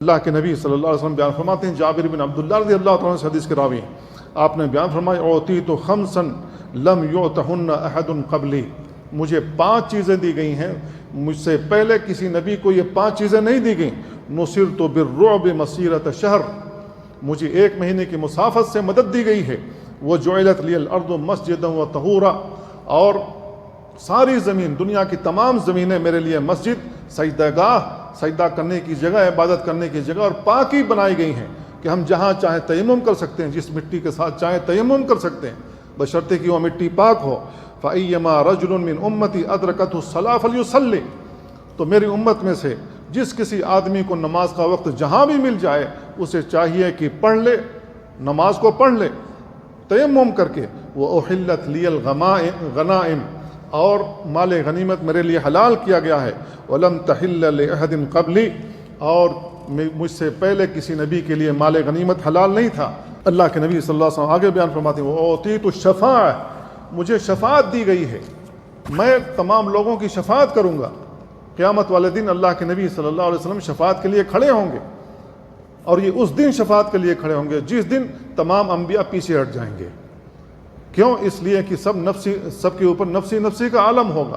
اللہ کے نبی صلی اللہ علیہ وسلم بیان فرماتے ہیں، جابر بن عبداللہ رضی اللہ تعالیٰ عنہ سے حدیث کے راوی ہیں، آپ نے بیان فرمایا اعطیت خمسا لم یعطہن احد قبلی، مجھے 5 چیزیں دی گئی ہیں، مجھ سے پہلے کسی نبی کو یہ 5 چیزیں نہیں دی گئیں۔ نصرت بالرعب مسیرۃ شہر، مجھے 1 مہینے کی مسافت سے مدد دی گئی ہے۔ وجعلت لی الارض مسجدا وطہورا، اور ساری زمین، دنیا کی تمام زمینیں میرے لیے مسجد، سجدہ گاہ، سجدہ کرنے کی جگہ، عبادت کرنے کی جگہ اور پاکی بنائی گئی ہیں کہ ہم جہاں چاہیں تیمم کر سکتے ہیں، جس مٹی کے ساتھ چاہیں تیمم کر سکتے ہیں، بشرطے کہ وہ مٹی پاک ہو۔ فَأَيَّمَا رَجُلٌ مِّنْ أُمَّتِي أَدْرَكَتْهُ الصَّلَاةُ فَلْيُصَلِّ، تو میری امت میں سے جس کسی آدمی کو نماز کا وقت جہاں بھی مل جائے اسے چاہیے کہ پڑھ لے، نماز کو پڑھ لے تیمم کر کے۔ وَأُحِلَّتْ لِيَ الْغَنَائِمُ، اور مال غنیمت میرے لیے حلال کیا گیا ہے۔ وَلَمْ تَحِلَّ لِأَحَدٍ قَبْلِي، اور مجھ سے پہلے کسی نبی کے لیے مال غنیمت حلال نہیں تھا۔ اللہ کے نبی صلی اللہ علیہ وسلم آگے بیان فرماتے ہیں وَأُعْطِيتُ الشَّفَاعَةَ، مجھے شفاعت دی گئی ہے، میں تمام لوگوں کی شفاعت کروں گا۔ قیامت والے دن اللہ کے نبی صلی اللہ علیہ وسلم شفاعت کے لیے کھڑے ہوں گے، اور یہ اس دن شفاعت کے لیے کھڑے ہوں گے جس دن تمام انبیاء پیچھے ہٹ جائیں گے۔ کیوں؟ اس لیے کہ سب کے اوپر نفسی نفسی کا عالم ہوگا۔